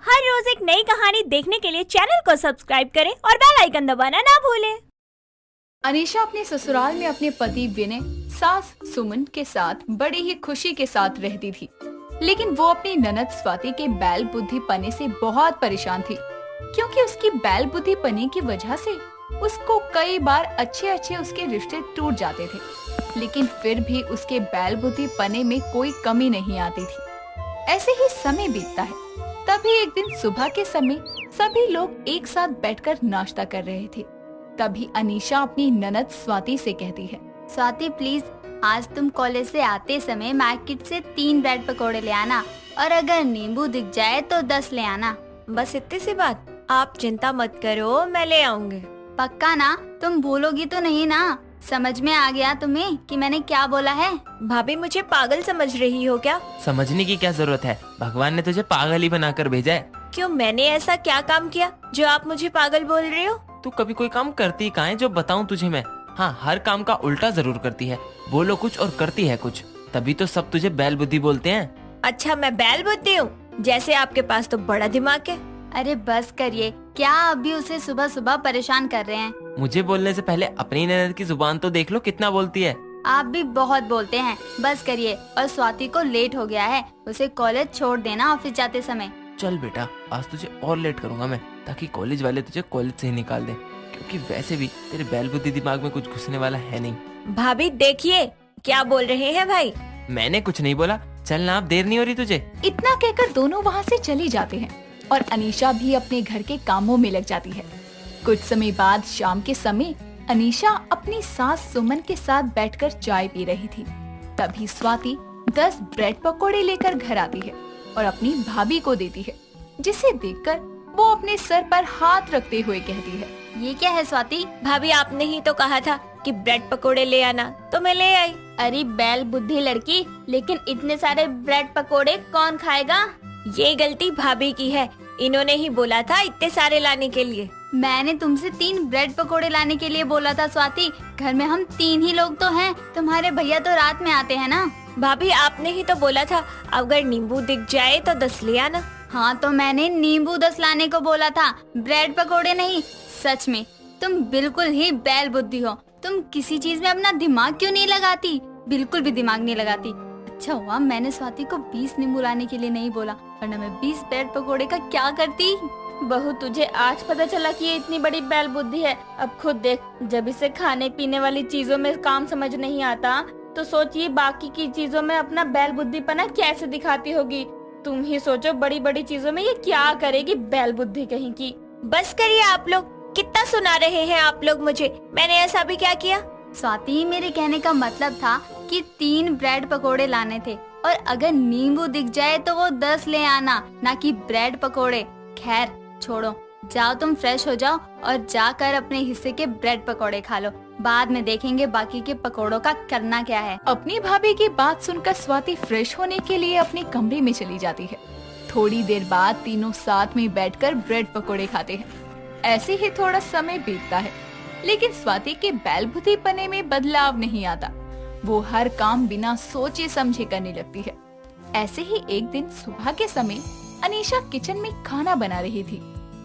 हर रोज एक नई कहानी देखने के लिए चैनल को सब्सक्राइब करें और बेल आइकन दबाना ना भूलें। अनीशा अपने ससुराल में अपने पति विनय, सास सुमन के साथ बड़ी ही खुशी के साथ रहती थी, लेकिन वो अपनी ननद स्वाति के बैल बुद्धिपने से बहुत परेशान थी, क्योंकि उसकी बैल बुद्धिपने की वजह से उसको कई बार अच्छे उसके रिश्ते टूट जाते थे, लेकिन फिर भी उसके बैल बुद्धिपने में कोई कमी नहीं आती थी। ऐसे ही समय बीतता है। तभी एक दिन सुबह के समय सभी लोग एक साथ बैठकर नाश्ता कर रहे थे। तभी अनीशा अपनी ननद स्वाति से कहती है, स्वाति प्लीज, आज तुम कॉलेज से आते समय मार्केट से 3 ब्रेड पकोड़े ले आना, और अगर नींबू दिख जाए तो 10 ले आना। बस इतनी सी बात, आप चिंता मत करो, मैं ले आऊंगी। पक्का ना? तुम भूलोगी तो नहीं ना? समझ में आ गया तुम्हें कि मैंने क्या बोला है? भाभी मुझे पागल समझ रही हो क्या? समझने की क्या जरूरत है, भगवान ने तुझे पागल ही बनाकर भेजा है। क्यों, मैंने ऐसा क्या काम किया जो आप मुझे पागल बोल रहे हो? तू कभी कोई काम करती कहाँ है जो बताऊं तुझे मैं? हाँ, हर काम का उल्टा जरूर करती है, बोलो कुछ और करती है कुछ, तभी तो सब तुझे बैल बुद्धि बोलते हैं। अच्छा, मैं बैल बुद्धि हूँ? जैसे आपके पास तो बड़ा दिमाग है। अरे बस करिए, क्या अभी उसे सुबह सुबह परेशान कर रहे हैं? मुझे बोलने से पहले अपनी ननद की जुबान तो देख लो कितना बोलती है। आप भी बहुत बोलते हैं, बस करिए। और स्वाति को लेट हो गया है, उसे कॉलेज छोड़ देना ऑफिस जाते समय। चल बेटा, आज तुझे और लेट करूंगा मैं, ताकि कॉलेज वाले तुझे कॉलेज से ही निकाल दें, क्योंकि वैसे भी तेरे बैल बुद्धि दिमाग में कुछ घुसने वाला है नहीं। भाभी देखिए, क्या बोल रहे हैं भाई? मैंने कुछ नहीं बोला, चल ना, अब देर नहीं हो रही तुझे। इतना कहकर दोनों वहाँ से चले जाते हैं और अनीशा भी अपने घर के कामों में लग जाती है। कुछ समय बाद शाम के समय अनीशा अपनी सास सुमन के साथ बैठकर चाय पी रही थी। तभी स्वाति 10 ब्रेड पकोड़े लेकर घर आती है और अपनी भाभी को देती है, जिसे देखकर वो अपने सर पर हाथ रखते हुए कहती है, ये क्या है स्वाति? भाभी आपने ही तो कहा था कि ब्रेड पकोड़े ले आना, तो मैं ले आई। अरे बैल बुद्धि लड़की, लेकिन इतने सारे ब्रेड पकोड़े कौन खाएगा? ये गलती भाभी की है, इन्होंने ही बोला था इतने सारे लाने के लिए। मैंने तुमसे 3 ब्रेड पकोड़े लाने के लिए बोला था स्वाति। घर में हम 3 ही लोग तो हैं, तुम्हारे भैया तो रात में आते हैं ना। भाभी आपने ही तो बोला था अगर नींबू दिख जाए तो 10 ले आना। हाँ, तो मैंने नींबू 10 लाने को बोला था, ब्रेड पकोड़े नहीं। सच में तुम बिल्कुल ही बैल बुद्धि हो। तुम किसी चीज में अपना दिमाग क्यों नहीं लगाती? बिल्कुल भी दिमाग नहीं लगाती। अच्छा हुआ मैंने स्वाति को 20 नींबू लाने के लिए नहीं बोला, वरना मैं 20 ब्रेड पकोड़े का क्या करती। बहू, तुझे आज पता चला कि ये इतनी बड़ी बैल बुद्धि है। अब खुद देख, जब इसे खाने पीने वाली चीजों में काम समझ नहीं आता, तो सोचिए बाकी की चीजों में अपना बैल बुद्धिपना कैसे दिखाती होगी। तुम ही सोचो, बड़ी बड़ी चीजों में ये क्या करेगी बैल बुद्धि कहीं की। बस करिए आप लोग, कितना सुना रहे हैं आप लोग मुझे? मैंने ऐसा भी क्या किया? स्वाति, मेरे कहने का मतलब था कि 3 ब्रेड पकोड़े लाने थे, और अगर नींबू दिख जाए तो वो 10 ले आना, ना कि ब्रेड पकोड़े। खैर छोड़ो, जाओ तुम फ्रेश हो जाओ और जाकर अपने हिस्से के ब्रेड पकोड़े खा लो। बाद में देखेंगे बाकी के पकोड़ों का करना क्या है। अपनी भाभी की बात सुनकर स्वाति फ्रेश होने के लिए अपने कमरे में चली जाती है। थोड़ी देर बाद तीनों साथ में बैठकर ब्रेड पकोड़े खाते हैं। ऐसे ही थोड़ा समय बीतता है, लेकिन स्वाति के बैल बुद्धिपने में बदलाव नहीं आता। वो हर काम बिना सोचे समझे करने लगती है। ऐसे ही एक दिन सुबह के समय अनीशा किचन में खाना बना रही थी।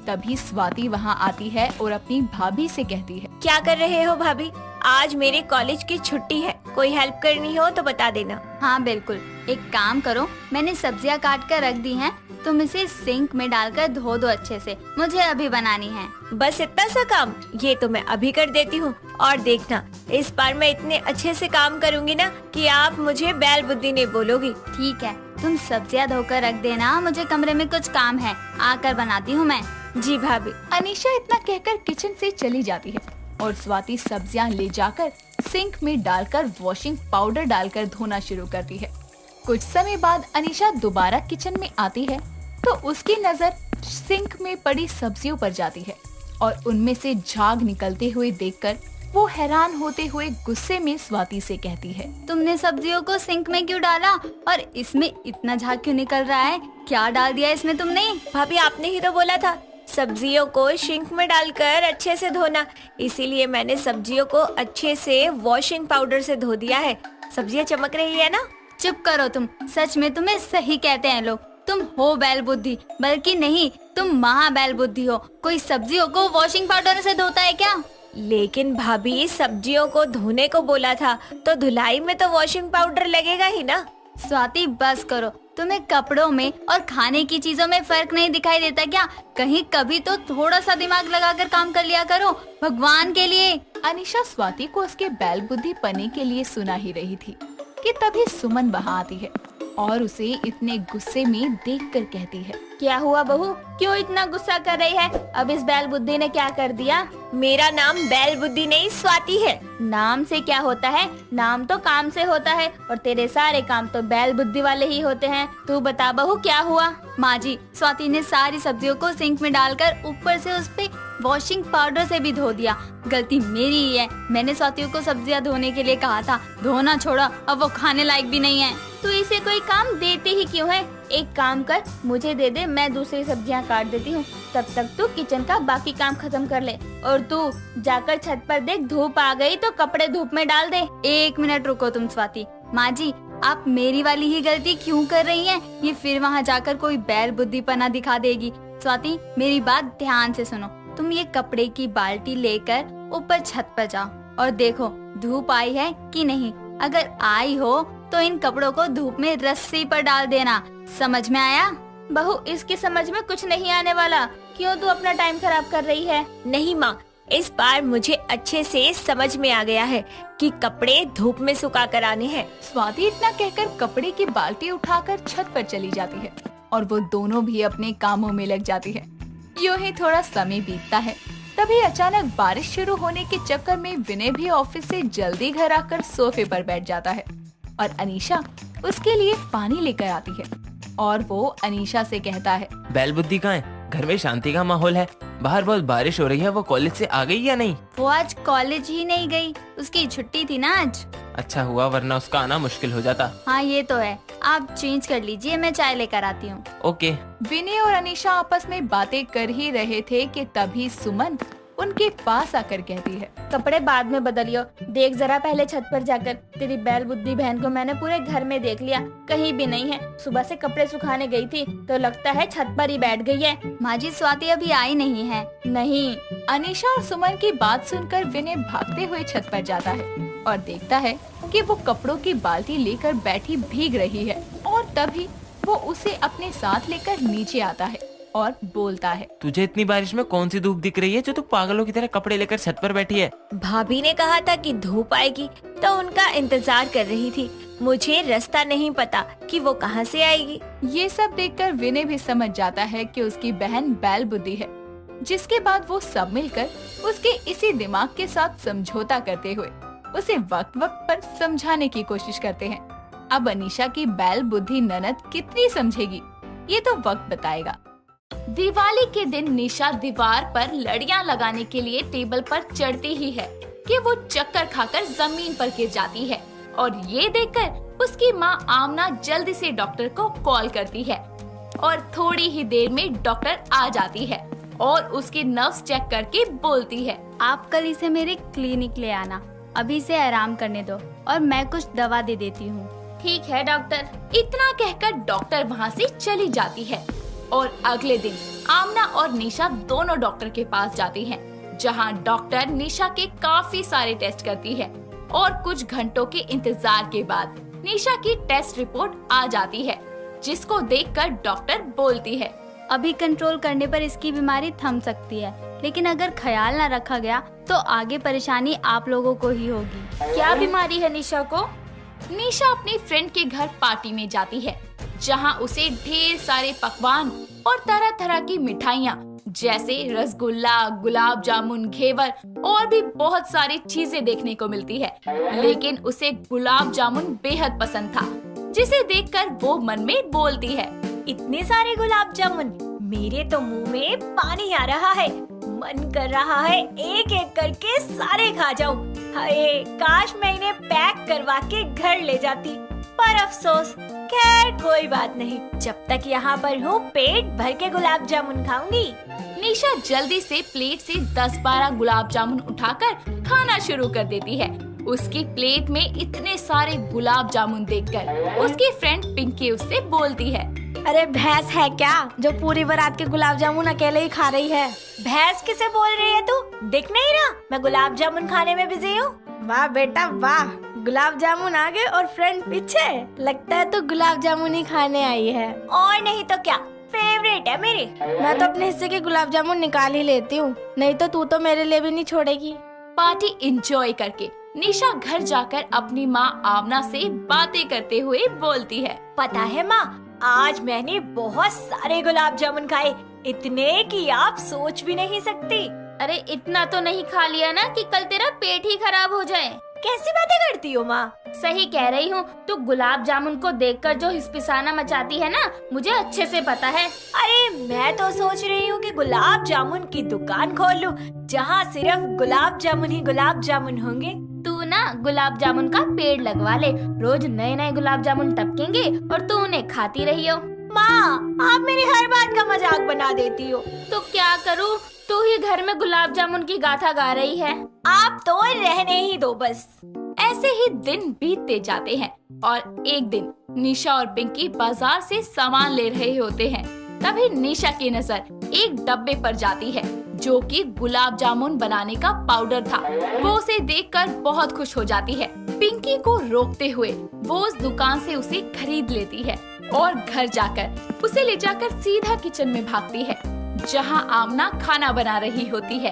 तभी स्वाति वहाँ आती है और अपनी भाभी से कहती है, क्या कर रहे हो भाभी? आज मेरे कॉलेज की छुट्टी है, कोई हेल्प करनी हो तो बता देना। हाँ बिल्कुल, एक काम करो, मैंने सब्जियां काट कर रख दी हैं, तुम इसे सिंक में डालकर धो दो अच्छे से, मुझे अभी बनानी है। बस इतना सा काम? ये तो मैं अभी कर देती हूँ, और देखना इस बार मैं इतने अच्छे से काम करूँगी ना कि आप मुझे बैल बुद्धि नहीं बोलोगी। ठीक है, तुम सब्जियां धोकर रख देना, मुझे कमरे में कुछ काम है, आकर बनाती हूँ मैं। जी भाभी। अनीशा इतना कहकर किचन से चली जाती है और स्वाति सब्जियां ले जाकर सिंक में डालकर वॉशिंग पाउडर डालकर धोना शुरू करती है। कुछ समय बाद अनीशा दोबारा किचन में आती है तो उसकी नजर सिंक में पड़ी सब्जियों पर जाती है और उनमें से झाग निकलते हुए देखकर वो हैरान होते हुए गुस्से में स्वाति से कहती है, तुमने सब्जियों को सिंक में क्यों डाला, और इसमें इतना झाग क्यों निकल रहा है? क्या डाल दिया इसमें तुमने? भाभी आपने ही तो बोला था सब्जियों को सिंक में डालकर अच्छे से धोना, इसीलिए मैंने सब्जियों को अच्छे से वॉशिंग पाउडर से धो दिया है। सब्जियां चमक रही है ना? चुप करो तुम, सच में तुम्हें सही कहते हैं लोग। तुम हो बैल बुद्धि, बल्कि नहीं, तुम महा बैल बुद्धि हो। कोई सब्जियों को वॉशिंग पाउडर से धोता है क्या? लेकिन भाभी सब्जियों को धोने को बोला था, तो धुलाई में तो वॉशिंग पाउडर लगेगा ही ना। स्वाति बस करो, तुम्हें कपड़ों में और खाने की चीजों में फर्क नहीं दिखाई देता क्या? कहीं कभी तो थोड़ा सा दिमाग लगाकर काम कर लिया करो, भगवान के लिए। अनीशा स्वाति को उसके बैल बुद्धि पने के लिए सुना ही रही थी कि तभी सुमन वहाँ आती है और उसे इतने गुस्से में देखकर कहती है, क्या हुआ बहू, क्यों इतना गुस्सा कर रही है? अब इस बैल बुद्धि ने क्या कर दिया? मेरा नाम बैल बुद्धि नहीं स्वाति है। नाम से क्या होता है? नाम तो काम से होता है, और तेरे सारे काम तो बैल बुद्धि वाले ही होते हैं। तू बता बहू, क्या हुआ? माँ जी, स्वाति ने सारी सब्जियों को सिंक में डालकर ऊपर से उस पे वॉशिंग पाउडर से भी धो दिया। गलती मेरी ही है। मैंने स्वाति को सब्जियां धोने के लिए कहा था, धोना छोड़ा, अब वो खाने लायक भी नहीं है। तू इसे कोई काम देते ही क्यों है? एक काम कर, मुझे दे दे, मैं दूसरी सब्जियां काट देती हूँ। तब तक तू किचन का बाकी काम खत्म कर ले। और तू जाकर छत पर देख, धूप आ गई तो कपड़े धूप में डाल दे। 1 मिनट रुको तुम स्वाति। माँ जी, आप मेरी वाली ही गलती क्यों कर रही हैं? ये फिर वहाँ जाकर कोई बैल बुद्धिपना दिखा देगी। स्वाति, मेरी बात ध्यान से सुनो। तुम ये कपड़े की बाल्टी लेकर ऊपर छत पर जाओ और देखो धूप आई है कि नहीं। अगर आई हो तो इन कपड़ों को धूप में रस्सी पर डाल देना। समझ में आया? बहू, इसकी समझ में कुछ नहीं आने वाला। क्यों तू अपना टाइम खराब कर रही है? नहीं माँ, इस बार मुझे अच्छे से समझ में आ गया है कि कपड़े धूप में सुखा कर आने हैं। स्वाति इतना कहकर कपड़े की बाल्टी उठाकर छत पर चली जाती है और वो दोनों भी अपने कामों में लग जाती है। यूं ही थोड़ा समय बीतता है, तभी अचानक बारिश शुरू होने के चक्कर में विनय भी ऑफिस से जल्दी घर आकर सोफे पर बैठ जाता है और अनीशा उसके लिए पानी लेकर आती है और वो अनीशा से कहता है, बैल बुद्धि कहाँ है? घर में शांति का माहौल है, बाहर बहुत बारिश हो रही है। वो कॉलेज से आ गई या नहीं? वो आज कॉलेज ही नहीं गई, उसकी छुट्टी थी ना आज। अच्छा हुआ, वरना उसका आना मुश्किल हो जाता। हाँ ये तो है। आप चेंज कर लीजिए, मैं चाय लेकर आती हूँ। ओके। विनय और अनीशा आपस में बातें कर ही रहे थे कि तभी सुमन उनके पास आकर कहती है, कपड़े बाद में बदलियो, देख जरा पहले छत पर जाकर। तेरी बैल बुद्धि बहन को मैंने पूरे घर में देख लिया, कहीं भी नहीं है। सुबह से कपड़े सुखाने गई थी तो लगता है छत पर ही बैठ गई है। माँ जी, स्वाति अभी आई नहीं है। नहीं। अनीशा और सुमन की बात सुनकर विनय भागते हुए छत पर जाता है और देखता है कि वो कपड़ों की बाल्टी लेकर बैठी भीग रही है और तभी वो उसे अपने साथ लेकर नीचे आता है और बोलता है, तुझे इतनी बारिश में कौन सी धूप दिख रही है जो तू पागलों की तरह कपड़े लेकर छत पर बैठी है? भाभी ने कहा था कि धूप आएगी तो उनका इंतजार कर रही थी। मुझे रास्ता नहीं पता कि वो कहाँ से आएगी। ये सब देखकर विनय भी समझ जाता है कि उसकी बहन बैल बुद्धि है, जिसके बाद वो सब मिलकर उसके इसी दिमाग के साथ समझौता करते हुए उसे वक्त वक्त पर समझाने की कोशिश करते हैं। अब अनीशा की बैल बुद्धि ननद कितनी समझेगी, ये तो वक्त बताएगा। दिवाली के दिन निशा दीवार पर लड़ियां लगाने के लिए टेबल पर चढ़ती ही है कि वो चक्कर खाकर जमीन पर गिर जाती है और ये देखकर उसकी माँ आमना जल्दी से डॉक्टर को कॉल करती है और थोड़ी ही देर में डॉक्टर आ जाती है और उसके नर्व्स चेक करके बोलती है, आप कल इसे मेरे क्लिनिक ले आना, अभी से आराम करने दो और मैं कुछ दवा दे देती हूँ। ठीक है डॉक्टर। इतना कहकर डॉक्टर वहाँ से चली जाती है और अगले दिन आमना और निशा दोनों डॉक्टर के पास जाती हैं, जहां डॉक्टर निशा के काफी सारे टेस्ट करती है और कुछ घंटों के इंतजार के बाद निशा की टेस्ट रिपोर्ट आ जाती है, जिसको देखकर डॉक्टर बोलती है, अभी कंट्रोल करने पर इसकी बीमारी थम सकती है, लेकिन अगर ख्याल न रखा गया तो आगे परेशानी आप लोगों को ही होगी। क्या बीमारी है निशा को? निशा अपनी फ्रेंड के घर पार्टी में जाती है, जहां उसे ढेर सारे पकवान और तरह तरह की मिठाइयाँ जैसे रसगुल्ला, गुलाब जामुन, घेवर और भी बहुत सारी चीजें देखने को मिलती है, लेकिन उसे गुलाब जामुन बेहद पसंद था, जिसे देखकर वो मन में बोलती है, इतने सारे गुलाब जामुन, मेरे तो मुंह में पानी आ रहा है। मन कर रहा है एक एक करके सारे खा जाऊं। हाय, काश मैं इन्हें पैक करवा के घर ले जाती, पर अफसोस। खैर कोई बात नहीं, जब तक यहाँ पर हूँ पेट भर के गुलाब जामुन खाऊंगी। निशा जल्दी से प्लेट से 10-12 गुलाब जामुन उठाकर खाना शुरू कर देती है। उसकी प्लेट में इतने सारे गुलाब जामुन देखकर उसकी फ्रेंड पिंकी उससे बोलती है, अरे भैंस है क्या जो पूरी बारात के गुलाब जामुन अकेले ही खा रही है? भैंस किसे बोल रही है तू? दिख नहीं रहा मैं गुलाब जामुन खाने में बिजी हूँ। वाह बेटा वाह, गुलाब जामुन आगे और फ्रेंड पीछे। लगता है तू गुलाब जामुन ही खाने आई है। और नहीं तो क्या, फेवरेट है मेरे। मैं तो अपने हिस्से के गुलाब जामुन निकाल ही लेती हूँ, नहीं तो तू तो मेरे लिए भी नहीं छोड़ेगी। पार्टी एंजॉय करके निशा घर जाकर अपनी माँ आमना से बातें करते हुए बोलती है, पता है माँ, आज मैंने बहुत सारे गुलाब जामुन खाए, इतने कि आप सोच भी नहीं सकती। अरे इतना तो नहीं खा लिया ना कि कल तेरा पेट ही खराब हो जाए। कैसी बातें करती हो माँ? सही कह रही हूँ, तू गुलाब जामुन को देखकर जो हिसपिसाना मचाती है ना, मुझे अच्छे से पता है। अरे मैं तो सोच रही हूँ कि गुलाब जामुन की दुकान खोल लूं, जहाँ सिर्फ गुलाब जामुन ही गुलाब जामुन होंगे। तू ना गुलाब जामुन का पेड़ लगवा ले, रोज नए नए गुलाब जामुन टपकेंगे और तू उन्हें खाती रही हो। माँ, आप मेरी हर बात का मजाक बना देती हो। तो क्या करूँ, तू ही घर में गुलाब जामुन की गाथा गा रही है। आप तो रहने ही दो बस। ऐसे ही दिन बीतते जाते हैं और एक दिन निशा और पिंकी बाजार से सामान ले रहे होते हैं। तभी निशा की नजर एक डब्बे पर जाती है जो कि गुलाब जामुन बनाने का पाउडर था। वो उसे देखकर बहुत खुश हो जाती है। पिंकी को रोकते हुए वो उस दुकान से उसे खरीद लेती है और घर जाकर उसे ले जाकर सीधा किचन में भागती है, जहां आमना खाना बना रही होती है।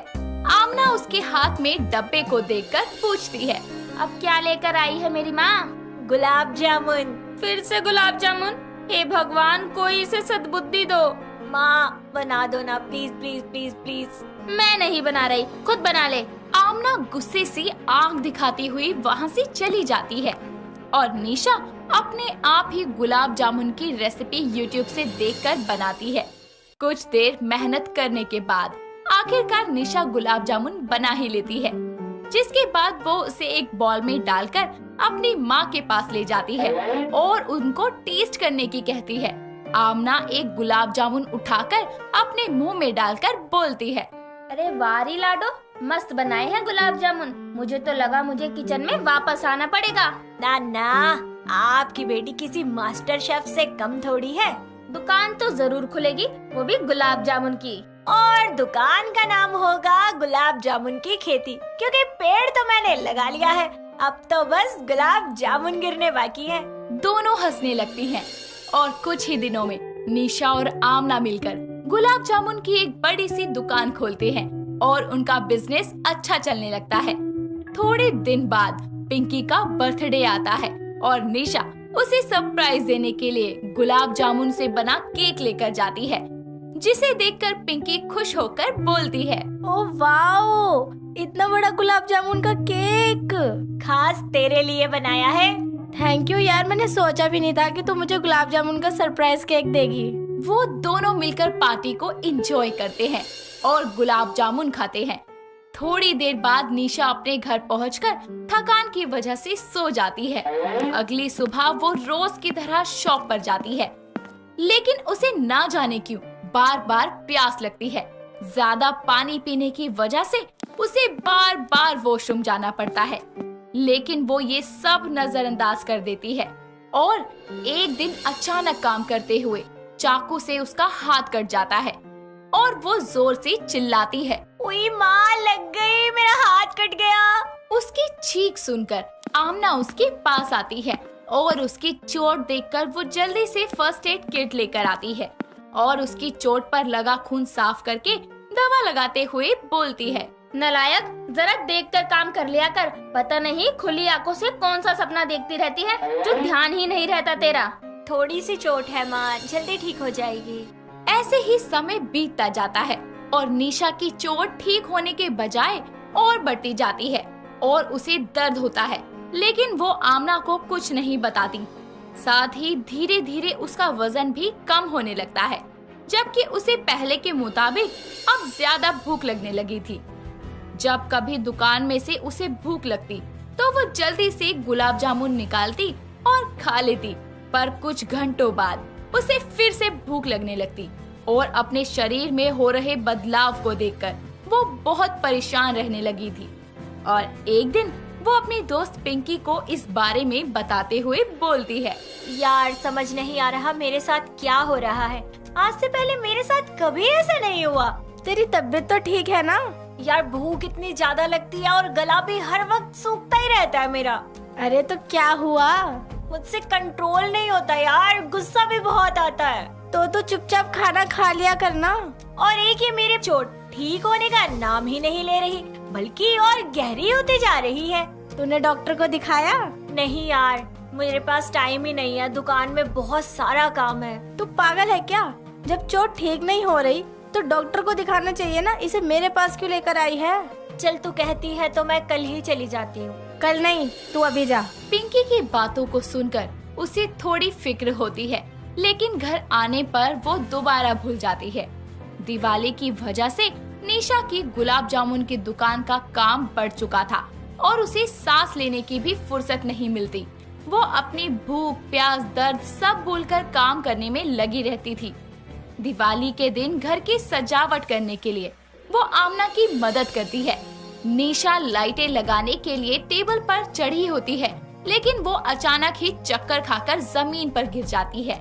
आमना उसके हाथ में डब्बे को देखकर पूछती है, अब क्या लेकर आई है मेरी माँ? गुलाब जामुन। फिर से गुलाब जामुन? हे भगवान, कोई इसे सद्बुद्धि दो। माँ बना दो ना प्लीज प्लीज प्लीज प्लीज। मैं नहीं बना रही, खुद बना ले। आमना गुस्से से आंख दिखाती हुई वहाँ से चली जाती है और निशा अपने आप ही गुलाब जामुन की रेसिपी यूट्यूब से देखकर बनाती है। कुछ देर मेहनत करने के बाद आखिरकार निशा गुलाब जामुन बना ही लेती है, जिसके बाद वो उसे एक बॉल में डालकर अपनी माँ के पास ले जाती है और उनको टेस्ट करने की कहती है। आमना एक गुलाब जामुन उठाकर अपने मुंह में डालकर बोलती है, अरे वारी लाडो, मस्त बनाए हैं गुलाब जामुन। मुझे तो लगा मुझे किचन में वापस आना पड़ेगा। ना ना, आपकी बेटी किसी मास्टर शेफ से कम थोड़ी है। दुकान तो जरूर खुलेगी, वो भी गुलाब जामुन की। और दुकान का नाम होगा गुलाब जामुन की खेती, क्योंकि पेड़ तो मैंने लगा लिया है, अब तो बस गुलाब जामुन गिरने बाकी है। दोनों हंसने लगती हैं और कुछ ही दिनों में निशा और आमना मिलकर गुलाब जामुन की एक बड़ी सी दुकान खोलते हैं और उनका बिजनेस अच्छा चलने लगता है। थोड़े दिन बाद पिंकी का बर्थडे आता है और निशा उसे सरप्राइज देने के लिए गुलाब जामुन से बना केक लेकर जाती है, जिसे देखकर पिंकी खुश होकर बोलती है, ओ वाओ, इतना बड़ा गुलाब जामुन का केक खास तेरे लिए बनाया है। थैंक यू यार, मैंने सोचा भी नहीं था कि तू मुझे गुलाब जामुन का सरप्राइज केक देगी। वो दोनों मिलकर पार्टी को एंजॉय करते हैं और गुलाब जामुन खाते हैं। थोड़ी देर बाद निशा अपने घर पहुंचकर थकान की वजह से सो जाती है। अगली सुबह वो रोज की तरह शॉप पर जाती है, लेकिन उसे ना जाने क्यों बार बार प्यास लगती है। ज्यादा पानी पीने की वजह से उसे बार बार वॉशरूम जाना पड़ता है, लेकिन वो ये सब नजरअंदाज कर देती है और एक दिन अचानक काम करते हुए चाकू से उसका हाथ कट जाता है और वो जोर से चिल्लाती है, ओए माँ, लग गई, मेरा हाथ कट गया। उसकी चीख सुनकर आमना उसके पास आती है और उसकी चोट देखकर वो जल्दी से फर्स्ट एड किट लेकर आती है और उसकी चोट पर लगा खून साफ करके दवा लगाते हुए बोलती है, नलायक, जरा देखकर काम कर लिया कर। पता नहीं खुली आंखों से कौन सा सपना देखती रहती है जो ध्यान ही नहीं रहता तेरा। थोड़ी सी चोट है माँ, जल्दी ठीक हो जाएगी। ऐसे ही समय बीतता जाता है और निशा की चोट ठीक होने के बजाय और बढ़ती जाती है और उसे दर्द होता है, लेकिन वो आमना को कुछ नहीं बताती। साथ ही धीरे धीरे उसका वजन भी कम होने लगता है, जबकि उसे पहले के मुताबिक अब ज्यादा भूख लगने लगी थी। जब कभी दुकान में से उसे भूख लगती तो वो जल्दी से गुलाब जामुन निकालती और खा लेती, पर कुछ घंटों बाद उसे फिर से भूख लगने लगती और अपने शरीर में हो रहे बदलाव को देखकर वो बहुत परेशान रहने लगी थी। और एक दिन वो अपनी दोस्त पिंकी को इस बारे में बताते हुए बोलती है। यार समझ नहीं आ रहा मेरे साथ क्या हो रहा है। आज से पहले मेरे साथ कभी ऐसा नहीं हुआ। तेरी तबीयत तो ठीक है ना? यार भूख इतनी ज्यादा लगती है और गला भी हर वक्त सूखता ही रहता है मेरा। अरे तो क्या हुआ? मुझसे कंट्रोल नहीं होता यार, गुस्सा भी बहुत आता है। तो चुपचाप खाना खा लिया करना। और एक ये मेरे चोट ठीक होने का नाम ही नहीं ले रही, बल्कि और गहरी होती जा रही है। तूने डॉक्टर को दिखाया? नहीं यार, मेरे पास टाइम ही नहीं है, दुकान में बहुत सारा काम है। तू पागल है क्या? जब चोट ठीक नहीं हो रही तो डॉक्टर को दिखाना चाहिए ना, इसे मेरे पास क्यों लेकर आई है? चल तू कहती है तो मैं कल ही चली जाती हूँ। कल नहीं, तू अभी जा। पिंकी की बातों को सुनकर उसे थोड़ी फिक्र होती है, लेकिन घर आने पर वो दोबारा भूल जाती है। दिवाली की वजह से निशा की गुलाब जामुन की दुकान का काम बढ़ चुका था और उसे सांस लेने की भी फुर्सत नहीं मिलती। वो अपनी भूख, प्यास, दर्द सब भूलकर काम करने में लगी रहती थी। दिवाली के दिन घर की सजावट करने के लिए वो आमना की मदद करती है। निशा लाइटें लगाने के लिए टेबल पर चढ़ी होती है, लेकिन वो अचानक ही चक्कर खाकर जमीन पर गिर जाती है।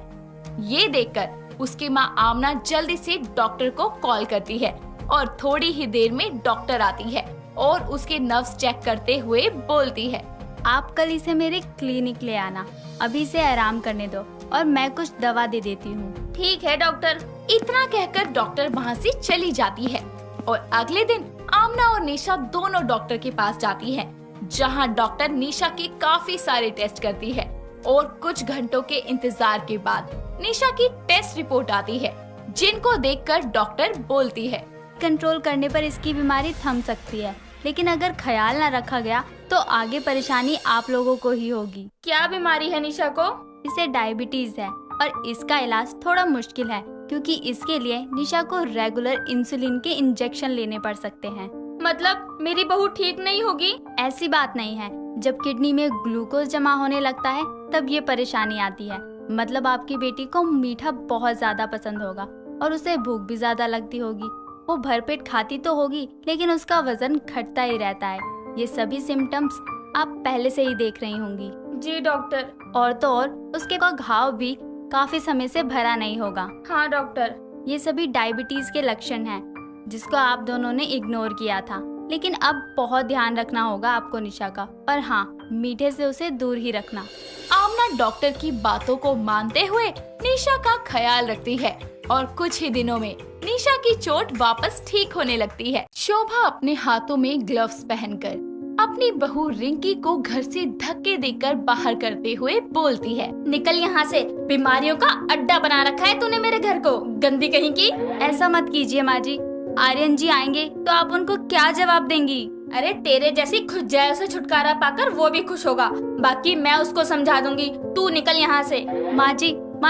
ये देखकर उसकी माँ आमना जल्दी से डॉक्टर को कॉल करती है और थोड़ी ही देर में डॉक्टर आती है और उसके नर्व्स चेक करते हुए बोलती है, आप कल इसे मेरे क्लिनिक ले आना, अभी इसे आराम करने दो और मैं कुछ दवा दे देती हूँ। ठीक है डॉक्टर। इतना कहकर डॉक्टर वहाँ से चली जाती है और अगले दिन आमना और निशा दोनों डॉक्टर के पास जाती हैं, जहाँ डॉक्टर निशा के काफी सारे टेस्ट करती है और कुछ घंटों के इंतजार के बाद निशा की टेस्ट रिपोर्ट आती है, जिनको देखकर डॉक्टर बोलती है, कंट्रोल करने पर इसकी बीमारी थम सकती है, लेकिन अगर ख्याल न रखा गया तो आगे परेशानी आप लोगों को ही होगी। क्या बीमारी है निशा को? इसे डायबिटीज है और इसका इलाज थोड़ा मुश्किल है, क्योंकि इसके लिए निशा को रेगुलर इंसुलिन के इंजेक्शन लेने पड़ सकते हैं। मतलब मेरी बहू ठीक नहीं होगी? ऐसी बात नहीं है, जब किडनी में ग्लूकोज जमा होने लगता है तब ये परेशानी आती है। मतलब आपकी बेटी को मीठा बहुत ज्यादा पसंद होगा और उसे भूख भी ज्यादा लगती होगी। वो भरपेट खाती तो होगी, लेकिन उसका वजन घटता ही रहता है। ये सभी सिम्टम्स आप पहले से ही देख रही होंगी। जी डॉक्टर। और तो और उसके का घाव भी काफी समय से भरा नहीं होगा। हाँ डॉक्टर। ये सभी डायबिटीज के लक्षण हैं, जिसको आप दोनों ने इग्नोर किया था, लेकिन अब बहुत ध्यान रखना होगा आपको निशा का। और हाँ, मीठे से उसे दूर ही रखना। आमना डॉक्टर की बातों को मानते हुए निशा का ख्याल रखती है और कुछ ही दिनों में निशा की चोट वापस ठीक होने लगती है। शोभा अपने हाथों में ग्लव्स पहनकर अपनी बहू रिंकी को घर से धक्के देकर बाहर करते हुए बोलती है, निकल यहाँ से, बीमारियों का अड्डा बना रखा है तूने मेरे घर को, गंदी कहीं की। ऐसा मत कीजिए माँ जी, आर्यन जी आएंगे तो आप उनको क्या जवाब देंगी? अरे तेरे जैसी खुजजाए से छुटकारा पाकर वो भी खुश होगा, बाकी मैं उसको समझा दूंगी। तू निकल यहाँ से। माँ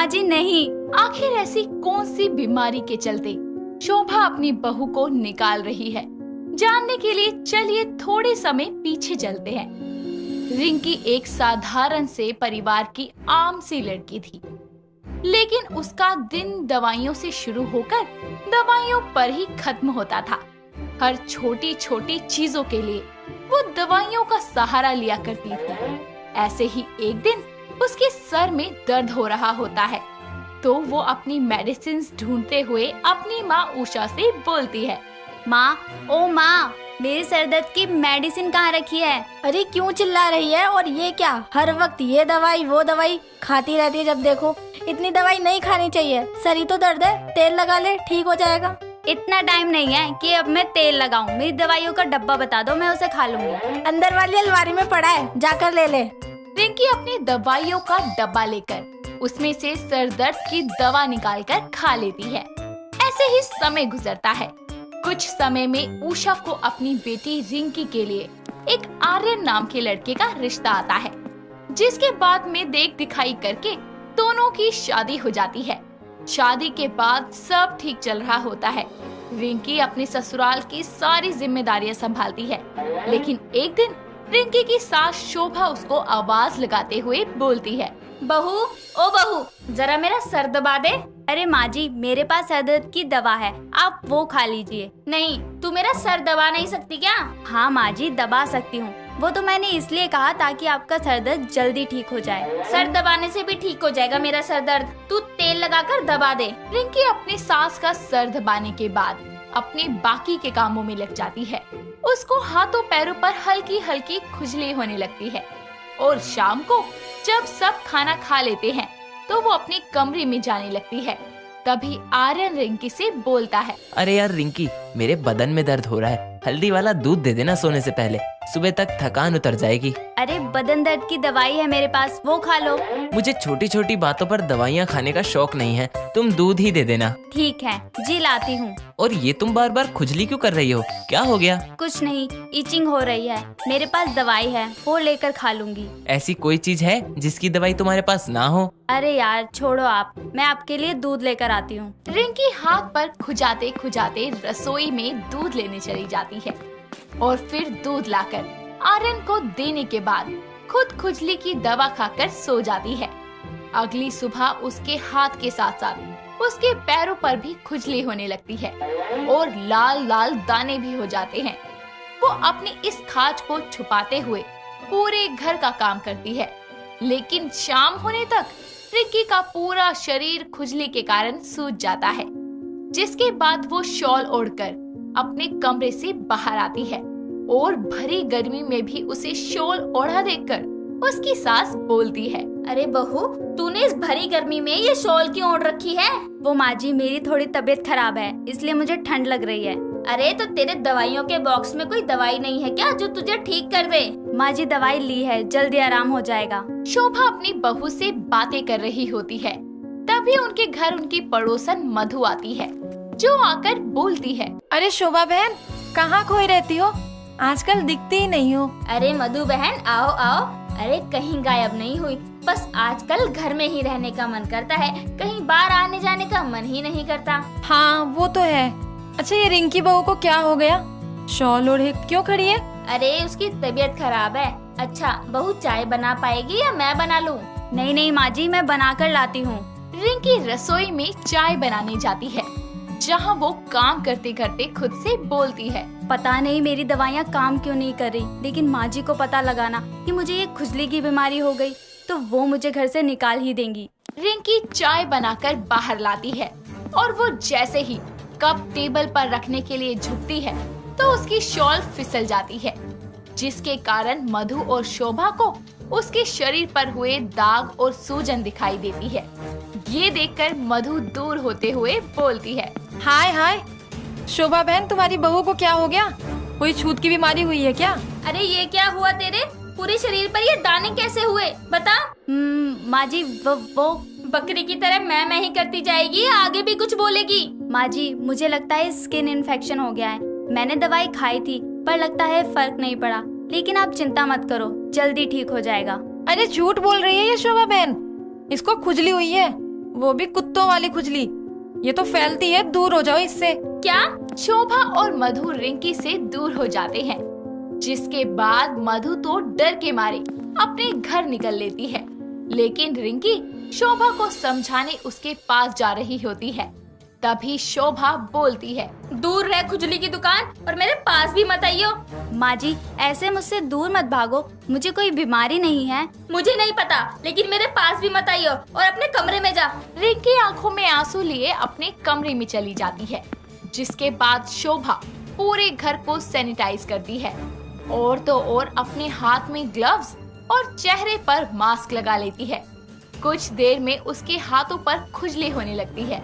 जी नहीं। आखिर ऐसी कौन सी बीमारी के चलते शोभा अपनी बहू को निकाल रही है, जानने के लिए चलिए थोड़े समय पीछे चलते हैं। रिंकी एक साधारण से परिवार की आम सी लड़की थी, लेकिन उसका दिन दवाइयों से शुरू होकर दवाइयों पर ही खत्म होता था। हर छोटी छोटी चीजों के लिए वो दवाइयों का सहारा लिया करती थी। ऐसे ही एक दिन उसके सर में दर्द हो रहा होता है, तो वो अपनी मेडिसिन ढूंढते हुए अपनी माँ उषा से बोलती है, माँ, ओ माँ, मेरे सर दर्द की मेडिसिन कहाँ रखी है? अरे क्यों चिल्ला रही है? और ये क्या, हर वक्त ये दवाई वो दवाई खाती रहती है जब देखो। इतनी दवाई नहीं खानी चाहिए, सर ही तो दर्द है, तेल लगा ले, ठीक हो जाएगा। इतना टाइम नहीं है कि अब मैं तेल लगाऊं। मेरी दवाइयों का डब्बा बता दो, मैं उसे खा लूंगी। अंदर वाली अलमारी में पड़ा है, जाकर ले ले। रिंकी अपनी दवाइयों का डब्बा लेकर उसमें से सर दर्द की दवा निकालकर खा लेती है। ऐसे ही समय गुजरता है। कुछ समय में उषा को अपनी बेटी रिंकी के लिए एक आर्यन नाम के लड़के का रिश्ता आता है, जिसके बाद में देख दिखाई करके दोनों की शादी हो जाती है। शादी के बाद सब ठीक चल रहा होता है। रिंकी अपने ससुराल की सारी जिम्मेदारियां संभालती है, लेकिन एक दिन रिंकी की सास शोभा उसको आवाज लगाते हुए बोलती है, बहू, ओ बहू, जरा मेरा सर दबा दे। अरे माँ जी, मेरे पास सर दर्द की दवा है, आप वो खा लीजिए। नहीं, तू मेरा सर दबा नहीं सकती क्या? हाँ माँ जी, दबा सकती हूँ, वो तो मैंने इसलिए कहा ताकि आपका सर दर्द जल्दी ठीक हो जाए। सर दबाने से भी ठीक हो जाएगा मेरा सर दर्द, तू तेल लगाकर दबा दे। रिंकी अपनी सास का सर दबाने के बाद अपने बाकी के कामों में लग जाती है। उसको हाथों पैरों पर हल्की हल्की खुजली होने लगती है और शाम को जब सब खाना खा लेते हैं तो वो अपने कमरे में जाने लगती है। तभी आर्यन रिंकी से बोलता है, अरे यार रिंकी, मेरे बदन में दर्द हो रहा है, हल्दी वाला दूध दे देना सोने से पहले, सुबह तक थकान उतर जाएगी। अरे बदन दर्द की दवाई है मेरे पास, वो खा लो। मुझे छोटी छोटी बातों पर दवाइयाँ खाने का शौक नहीं है, तुम दूध ही दे देना। ठीक है जी, लाती हूँ। और ये तुम बार बार खुजली क्यों कर रही हो, क्या हो गया? कुछ नहीं, इचिंग हो रही है। मेरे पास दवाई है, वो लेकर खा लूंगी। ऐसी कोई चीज है जिसकी दवाई तुम्हारे पास ना हो? अरे यार छोड़ो आप, मैं आपके लिए दूध लेकर आती हूँ। रिंकी हाथ पर खुजाते खुजाते रसोई में दूध लेने चली जाती है और फिर दूध लाकर आर्यन को देने के बाद खुद खुजली की दवा खाकर सो जाती है। अगली सुबह उसके हाथ के साथ साथ उसके पैरों पर भी खुजली होने लगती है और लाल लाल दाने भी हो जाते हैं। वो अपनी इस खाज को छुपाते हुए पूरे घर का काम करती है, लेकिन शाम होने तक रिंकी का पूरा शरीर खुजली के कारण सूज जाता है। जिसके बाद वो शॉल ओढ़कर अपने कमरे से बाहर आती है और भरी गर्मी में भी उसे शॉल ओढ़ा देखकर उसकी सास बोलती है, अरे बहू, तूने इस भरी गर्मी में ये शॉल क्यों ओढ़ रखी है? वो माँ जी, मेरी थोड़ी तबीयत खराब है, इसलिए मुझे ठंड लग रही है। अरे तो तेरे दवाइयों के बॉक्स में कोई दवाई नहीं है क्या जो तुझे ठीक कर दे? माँ जी दवाई ली है, जल्दी आराम हो जाएगा। शोभा अपनी बहू से बातें कर रही होती है। तभी उनके घर उनकी पड़ोसन मधु आती है, जो आकर बोलती है, अरे शोभा बहन, कहाँ खोई रहती हो? आजकल दिखती ही नहीं हो। अरे मधु बहन, आओ आओ। अरे कहीं गायब नहीं हुई, बस आजकल घर में ही रहने का मन करता है, कहीं बाहर आने जाने का मन ही नहीं करता। हाँ वो तो है। अच्छा ये रिंकी बहू को क्या हो गया? शॉल ओढ़े क्यों खड़ी है? अरे उसकी तबीयत खराब है। अच्छा बहू, चाय बना पाएगी या मैं बना लूं? नहीं नहीं माँ जी, मैं बना कर लाती हूँ। रिंकी रसोई में चाय बनाने जाती है, जहाँ वो काम करते करते खुद से बोलती है, पता नहीं मेरी दवाइयाँ काम क्यों नहीं कर रही, लेकिन माँ जी को पता लगाना कि मुझे ये खुजली की बीमारी हो गई तो वो मुझे घर से निकाल ही देंगी। रिंकी चाय बनाकर बाहर लाती है और वो जैसे ही कप टेबल पर रखने के लिए झुकती है तो उसकी शॉल फिसल जाती है, जिसके कारण मधु और शोभा को उसके शरीर पर हुए दाग और सूजन दिखाई देती है। ये देखकर मधु दूर होते हुए बोलती है, हाय हाय शोभा बहन, तुम्हारी बहू को क्या हो गया? कोई छूत की बीमारी हुई है क्या? अरे ये क्या हुआ तेरे पूरे शरीर पर? ये दाने कैसे हुए बता? माँ जी वो बकरी की तरह मैं ही करती जाएगी, आगे भी कुछ बोलेगी? माँ जी मुझे लगता है स्किन इन्फेक्शन हो गया है। मैंने दवाई खाई थी पर लगता है फर्क नहीं पड़ा, लेकिन आप चिंता मत करो, जल्दी ठीक हो जाएगा। अरे झूठ बोल रही है ये शोभा बहन, इसको खुजली हुई है, वो भी कुत्तों वाली खुजली। ये तो फैलती है, दूर हो जाओ इससे। क्या? शोभा और मधु रिंकी से दूर हो जाते हैं, जिसके बाद मधु तो डर के मारे अपने घर निकल लेती है, लेकिन रिंकी शोभा को समझाने उसके पास जा रही होती है। तभी शोभा बोलती है, दूर रह खुजली की दुकान, और मेरे पास भी मत आइयो। माँ जी ऐसे मुझसे दूर मत भागो, मुझे कोई बीमारी नहीं है। मुझे नहीं पता, लेकिन मेरे पास भी मत आइयो और अपने कमरे में जा। रिंकी आंखों में आंसू लिए अपने कमरे में चली जाती है, जिसके बाद शोभा पूरे घर को सैनिटाइज करती है और तो और अपने हाथ में ग्लव्स और चेहरे पर मास्क लगा लेती है। कुछ देर में उसके हाथों पर खुजली होने लगती है।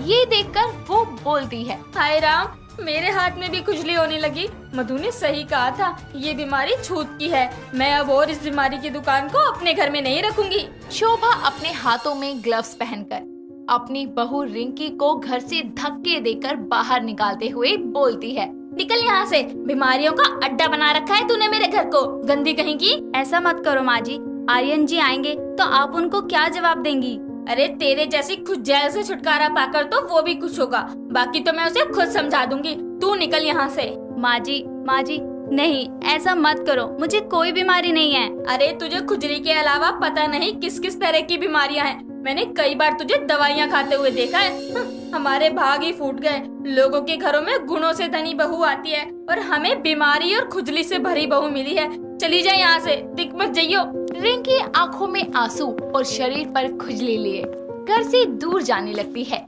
ये देखकर वो बोलती है, हाय राम, मेरे हाथ में भी खुजली होने लगी। मधु ने सही कहा था, ये बीमारी छूत की है। मैं अब और इस बीमारी की दुकान को अपने घर में नहीं रखूंगी। शोभा अपने हाथों में ग्लव्स पहनकर अपनी बहू रिंकी को घर से धक्के देकर बाहर निकालते हुए बोलती है, निकल यहाँ से, बीमारियों का अड्डा बना रखा है तूने मेरे घर को, गंदी कहीं की। ऐसा मत करो माँ जी, आर्यन जी आएंगे तो आप उनको क्या जवाब देंगी? अरे तेरे जैसी खुजैल से छुटकारा पाकर तो वो भी खुश होगा, बाकी तो मैं उसे खुद समझा दूंगी। तू निकल यहाँ से। माँ जी नहीं, ऐसा मत करो, मुझे कोई बीमारी नहीं है। अरे तुझे खुजली के अलावा पता नहीं किस किस तरह की बीमारियां हैं। मैंने कई बार तुझे दवाइयां खाते हुए देखा है। हमारे भाग ही फूट गए। लोगों के घरों में गुणों से धनी बहू आती है और हमें बीमारी और खुजली से भरी बहू मिली है। चली जाए यहाँ से, दिख मत जाइयो। रिंकी आंखों में आंसू और शरीर पर खुजली लिए घर से दूर जाने लगती है।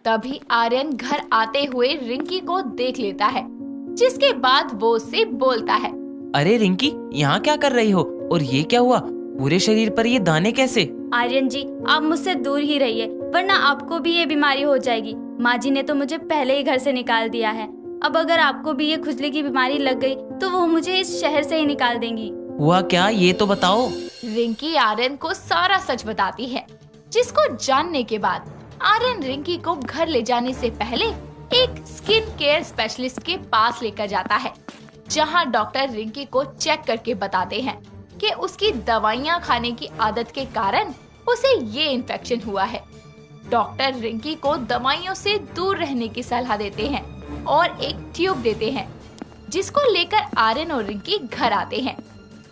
तभी आर्यन घर आते हुए रिंकी को देख लेता है, जिसके बाद वो उससे बोलता है, अरे रिंकी, यहाँ क्या कर रही हो? और ये क्या हुआ? पूरे शरीर पर ये दाने कैसे? आर्यन जी, आप मुझसे दूर ही रहिए, वरना आपको भी ये बीमारी हो जाएगी। माँ जी ने तो मुझे पहले ही घर से निकाल दिया है। अब अगर आपको भी ये खुजली की बीमारी लग गई तो वो मुझे इस शहर से ही निकाल देंगी। हुआ क्या, ये तो बताओ। रिंकी आर्यन को सारा सच बताती है, जिसको जानने के बाद आर्यन रिंकी को घर ले जाने से पहले एक स्किन केयर स्पेशलिस्ट के पास लेकर जाता है, जहां डॉक्टर रिंकी को चेक करके बताते हैं कि उसकी दवाइयां खाने की आदत के कारण उसे ये इन्फेक्शन हुआ है। डॉक्टर रिंकी को दवाइयों से दूर रहने की सलाह देते हैं और एक ट्यूब देते हैं, जिसको लेकर आर्यन और रिंकी घर आते हैं,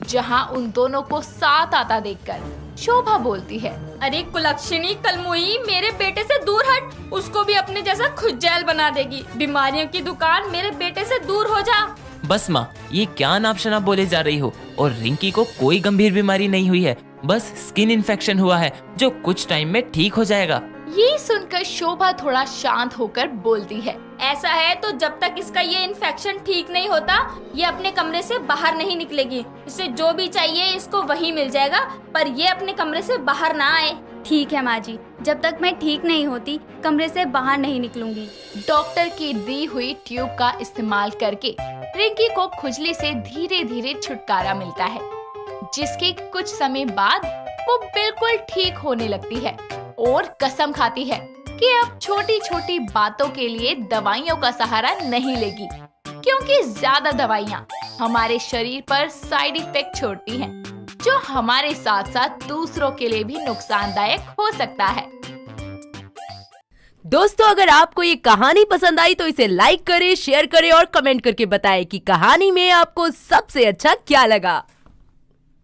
जहां उन दोनों को साथ आता देखकर शोभा बोलती है, अरे कुलक्षणी कलमुई, मेरे बेटे से दूर हट, उसको भी अपने जैसा खुजैल बना देगी। बीमारियों की दुकान, मेरे बेटे से दूर हो जा। बस माँ, ये क्या नाप शनाप बोले जा रही हो? और रिंकी को कोई गंभीर बीमारी नहीं हुई है, बस स्किन इन्फेक्शन हुआ है जो कुछ टाइम में ठीक हो जाएगा। ये सुनकर शोभा थोड़ा शांत होकर बोलती है, ऐसा है तो जब तक इसका ये इन्फेक्शन ठीक नहीं होता, ये अपने कमरे से बाहर नहीं निकलेगी। इसे जो भी चाहिए इसको वही मिल जाएगा, पर ये अपने कमरे से बाहर ना आए। ठीक है माँ जी, जब तक मैं ठीक नहीं होती कमरे से बाहर नहीं निकलूंगी। डॉक्टर की दी हुई ट्यूब का इस्तेमाल करके रिंकी को खुजली से धीरे धीरे छुटकारा मिलता है, जिसके कुछ समय बाद वो बिल्कुल ठीक होने लगती है और कसम खाती है कि अब छोटी छोटी बातों के लिए दवाइयों का सहारा नहीं लेगी, क्योंकि ज्यादा दवाइयाँ हमारे शरीर पर साइड इफेक्ट छोड़ती हैं, जो हमारे साथ साथ दूसरों के लिए भी नुकसानदायक हो सकता है। दोस्तों, अगर आपको ये कहानी पसंद आई तो इसे लाइक करें, शेयर करें और कमेंट करके बताएं कि कहानी में आपको सबसे अच्छा क्या लगा।